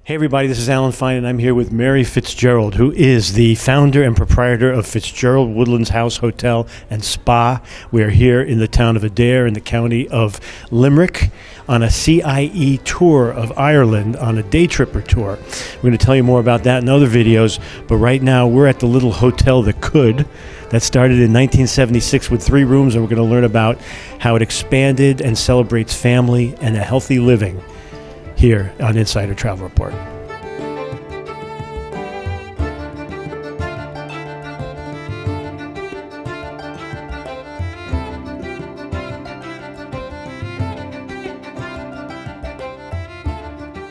Hey everybody, this is Alan Fine and I'm here with Mary Fitzgerald, who is the founder and proprietor of Fitzgerald Woodlands House Hotel and Spa. We are here in the town of Adair in the county of Limerick on a CIE tour of Ireland, on a day tripper tour. We're going to tell you more about that in other videos, but right now we're at the little hotel that started in 1976 with 3 rooms, and we're going to learn about how it expanded and celebrates family and a healthy living here on Insider Travel Report.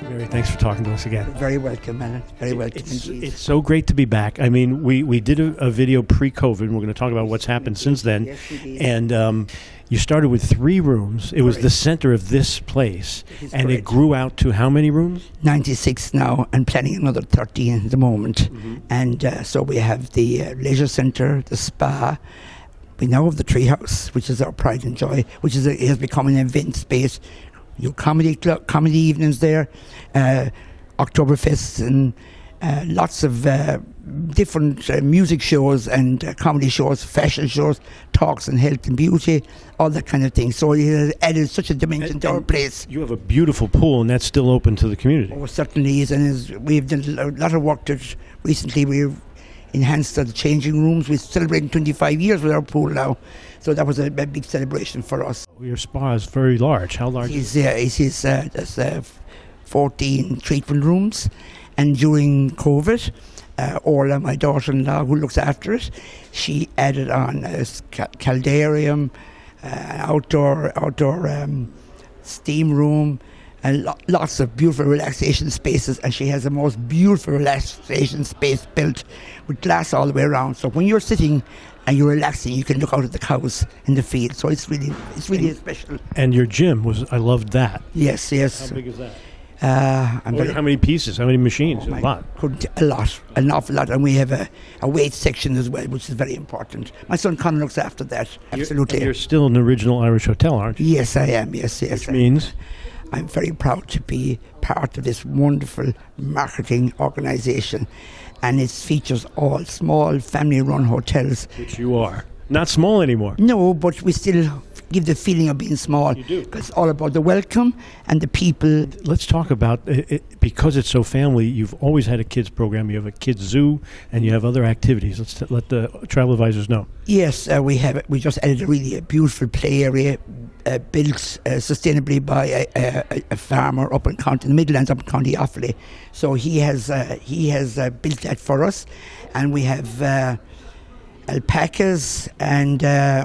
Mary, thanks for talking to us again. Very welcome, Alan. Very welcome indeed. It's so great to be back. I mean, we did a video pre-COVID, and we're going to talk about what's happened since then. Yes, we did. And you started with 3 rooms. It was Correct. the center of this place, and correct. it grew out to how many rooms? 96 now and planning another 30 at the moment. And so we have the leisure centre, the spa. We now have the treehouse, which is our pride and joy, which is it has become an event space. Your comedy evenings there, Oktoberfest, and lots of different music shows and comedy shows, fashion shows, talks on health and beauty, all that kind of thing. So it has added such a dimension to our place. You have a beautiful pool, and that's still open to the community. Oh, it certainly is, and we've done a lot of work that recently we've enhanced the changing rooms. We're celebrating 25 years with our pool now, so that was a big celebration for us. Your spa is very large. How large? There's 14 treatment rooms, and during COVID, Orla, my daughter-in-law, who looks after it, she added on a caldarium, outdoor steam room, and lots of beautiful relaxation spaces. And she has the most beautiful relaxation space built with glass all the way around. So when you're sitting and you're relaxing, you can look out at the cows in the field. So it's really special. And your gym I loved that. Yes. How big is that? How How many pieces? How many machines? A lot. An awful lot, and we have a weight section as well, which is very important. My son Conor looks after that. Absolutely. You're still an original Irish hotel, aren't you? Yes, I am. Yes. Which means? I'm very proud to be part of this wonderful marketing organisation, and it features all small family-run hotels. Which you are. Not small anymore. No, but we still give the feeling of being small. You do. Because it's all about the welcome and the people. Let's talk about it, because it's so family. You've always had a kids program. You have a kids zoo, and you have other activities. Let's let the travel advisors know. Yes, we have. We just added a beautiful play area built sustainably by a farmer up in the Midlands, up in County Offaly. So he has built that for us, and we have alpacas, and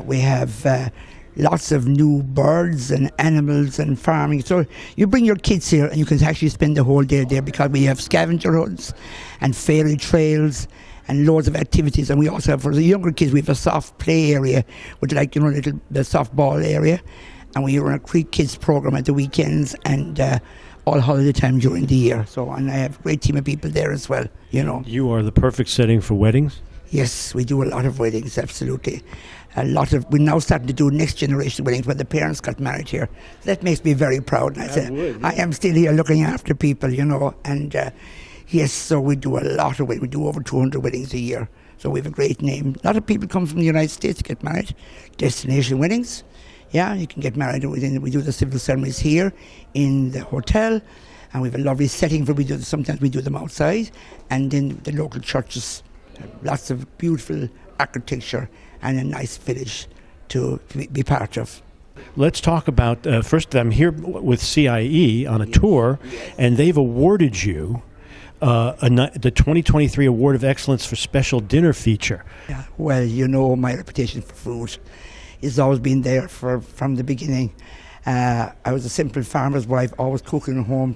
we have lots of new birds and animals and farming. So you bring your kids here and you can actually spend the whole day there, because we have scavenger hunts and fairy trails and loads of activities. And we also have, for the younger kids, we have a soft play area with the softball area. And we run a kids program at the weekends and all holiday time during the year. And I have a great team of people there as well, You are the perfect setting for weddings? Yes, we do a lot of weddings, absolutely. We're now starting to do next generation weddings when the parents got married here. That makes me very proud. And I am still here looking after people, and yes, so we do a lot of weddings. We do over 200 weddings a year. So we have a great name. A lot of people come from the United States to get married. Destination weddings. Yeah, you can get married we do the civil ceremonies here in the hotel, and we have a lovely setting sometimes we do them outside, and in the local churches. Lots of beautiful architecture and a nice village to be part of. Let's talk about, first, I'm here with CIE on a tour, and they've awarded you the 2023 Award of Excellence for Special Dinner Feature. Yeah, well, my reputation for food has always been there from the beginning. I was a simple farmer's wife, always cooking at home,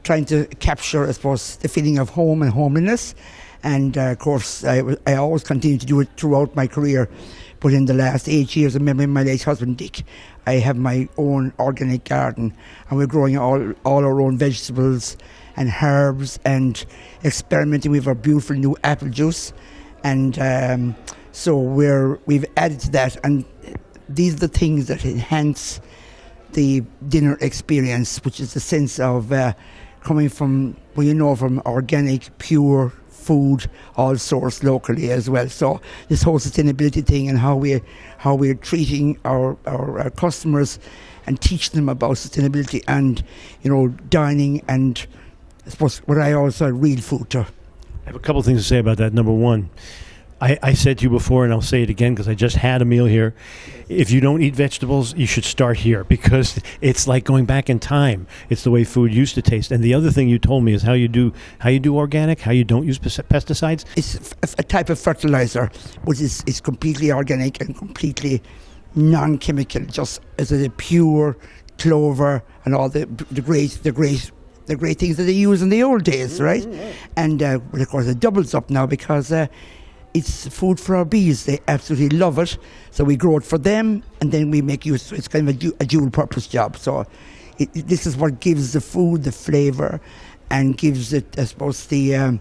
trying to capture, I suppose, the feeling of home and homeliness. And of course, I always continued to do it throughout my career. But in the last 8 years, I remember my late husband Dick, I have my own organic garden, and we're growing all our own vegetables and herbs, and experimenting with our beautiful new apple juice. And so we've added to that, and these are the things that enhance the dinner experience, which is the sense of coming from, from organic, pure food, all sourced locally as well. So this whole sustainability thing and how we're treating our customers and teaching them about sustainability and, dining and, I suppose, what I also real food too. I have a couple of things to say about that. Number one, I said to you before, and I'll say it again because I just had a meal here. If you don't eat vegetables, you should start here because it's like going back in time. It's the way food used to taste. And the other thing you told me is how you do organic, how you don't use pesticides. It's a type of fertilizer, which is completely organic and completely non-chemical, just as a pure clover and all the great things that they used in the old days, right? And of course it doubles up now because it's food for our bees. They absolutely love it. So we grow it for them and then we make use. So it's kind of a dual purpose job. So this is what gives the food the flavour and gives it, I suppose, the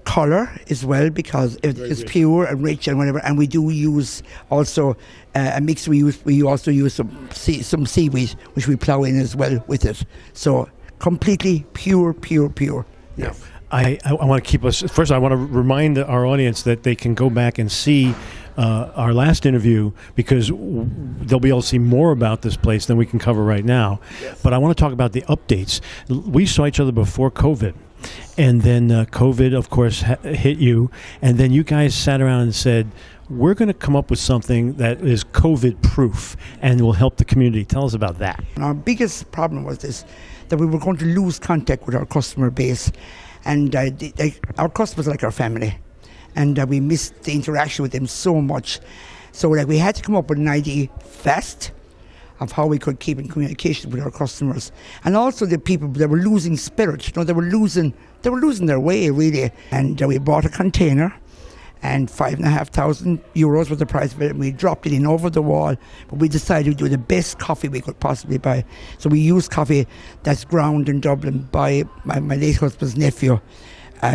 colour as well, because it's pure and rich and whatever. And we do use also a mix. We also use some seaweed, which we plough in as well with it. So completely pure. Yeah. I want to keep us. First, I want to remind our audience that they can go back and see our last interview because they'll be able to see more about this place than we can cover right now. Yes. But I want to talk about the updates. We saw each other before COVID. And then COVID, of course, hit you. And then you guys sat around and said, we're going to come up with something that is COVID-proof and will help the community. Tell us about that. And our biggest problem was this, that we were going to lose contact with our customer base. And our customers are like our family. And we missed the interaction with them so much. So we had to come up with an idea fast of how we could keep in communication with our customers. And also the people, they were losing spirit. They were losing their way, really. And we bought a container, and €5,500 was the price of it, and we dropped it in over the wall. But we decided to do the best coffee we could possibly buy. So we used coffee that's ground in Dublin by my late husband's nephew,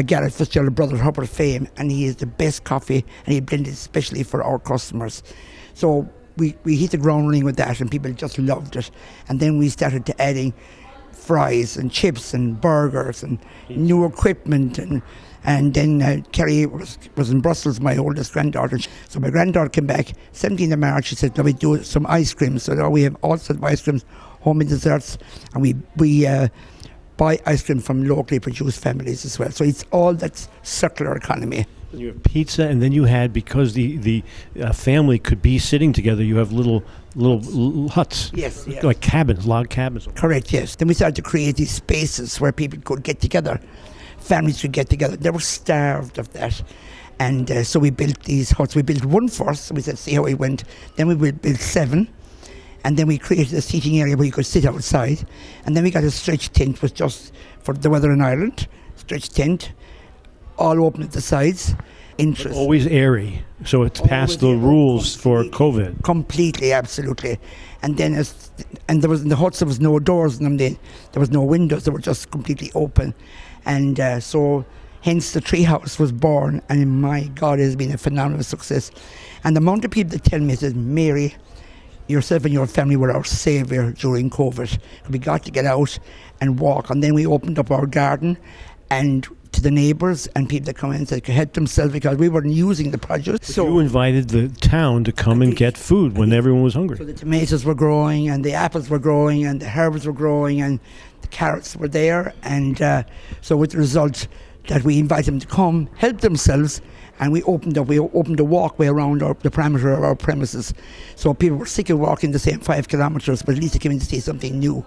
Gareth Fitzgerald, brother Hubbard fame, and he is the best coffee, and he blended especially for our customers. So we hit the ground running with that, and people just loved it. And then we started to adding fries and chips and burgers and new equipment, and then Kerry was in Brussels, my oldest granddaughter. So my granddaughter came back 17th of March. She said, "Let me do some ice cream." So now we have all sorts of ice creams, homemade desserts, and we buy ice cream from locally produced families as well. So it's all that circular economy. You have pizza, and then you had, because the family could be sitting together, you have little huts. Yes. Like cabins, log cabins. Correct, yes. Then we started to create these spaces where people could get together. Families could get together. They were starved of that. And so we built these huts. We built one first. We said, see how it went. Then we built 7. And then we created a seating area where you could sit outside. And then we got a stretch tent, was just for the weather in Ireland. Stretch tent, all open at the sides. But always airy, so it's past the rules for COVID. Completely, absolutely. And then, in the huts, there was no doors in them. There was no windows. They were just completely open. And so, hence the treehouse was born. And my God, it has been a phenomenal success. And the amount of people that tell me that, Mary, yourself and your family were our saviour during COVID. We got to get out and walk. And then we opened up our garden and to the neighbours and people that come in and said could help themselves because we weren't using the produce. So you invited the town to come and get food when everyone was hungry. So the tomatoes were growing and the apples were growing and the herbs were growing and the carrots were there. And so with the result that we invited them to come, help themselves, and we opened a walkway around the perimeter of our premises. So people were sick of walking the same 5 kilometres, but at least they came in to see something new.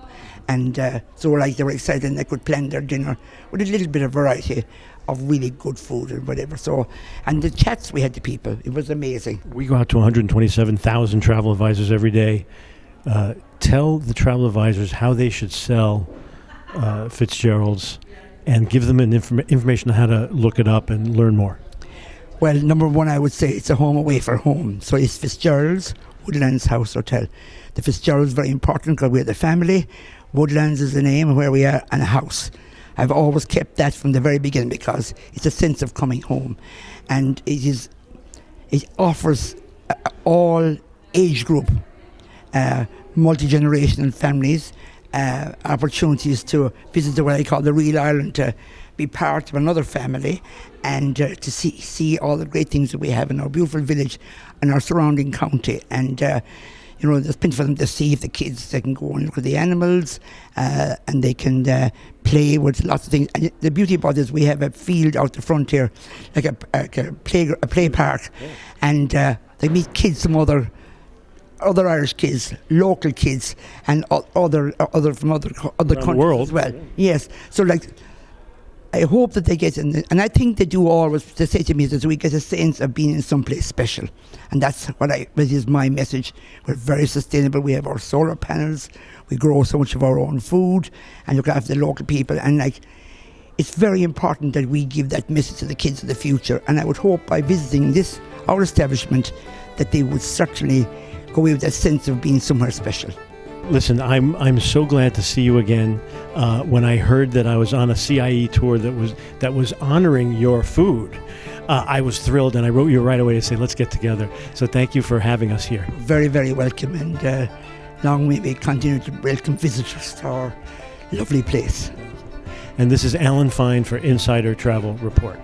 And so they were excited and they could plan their dinner with a little bit of variety of really good food and whatever. So, and the chats we had to people, it was amazing. We go out to 127,000 travel advisors every day. Tell the travel advisors how they should sell Fitzgerald's and give them information on how to look it up and learn more. Well, number one, I would say it's a home away for home. So it's Fitzgerald's Woodlands House Hotel. The Fitzgerald's very important because we're the family. Woodlands is the name of where we are, and a house. I've always kept that from the very beginning because it's a sense of coming home. And it offers all age group, multi-generational families, opportunities to visit what I call the real Ireland, to be part of another family, and to see all the great things that we have in our beautiful village and our surrounding county. And there's plenty for them to see. If the kids, they can go and look at the animals, and they can play with lots of things. And the beauty about this, we have a field out the front here, like a play park, and they meet kids from other Irish kids, local kids, and other from other countries the world as well. Yes, so I hope that they get in, and I think they do always. They say to me that we get a sense of being in someplace special, and that's what is my message. We're very sustainable. We have our solar panels. We grow so much of our own food and look after the local people. And it's very important that we give that message to the kids of the future. And I would hope by visiting our establishment, that they would certainly go away with that sense of being somewhere special. Listen, I'm so glad to see you again. When I heard that I was on a CIE tour that was honoring your food, I was thrilled, and I wrote you right away to say, let's get together. So thank you for having us here. Very, very welcome, and long may we continue to welcome visitors to our lovely place. And this is Alan Fine for Insider Travel Report.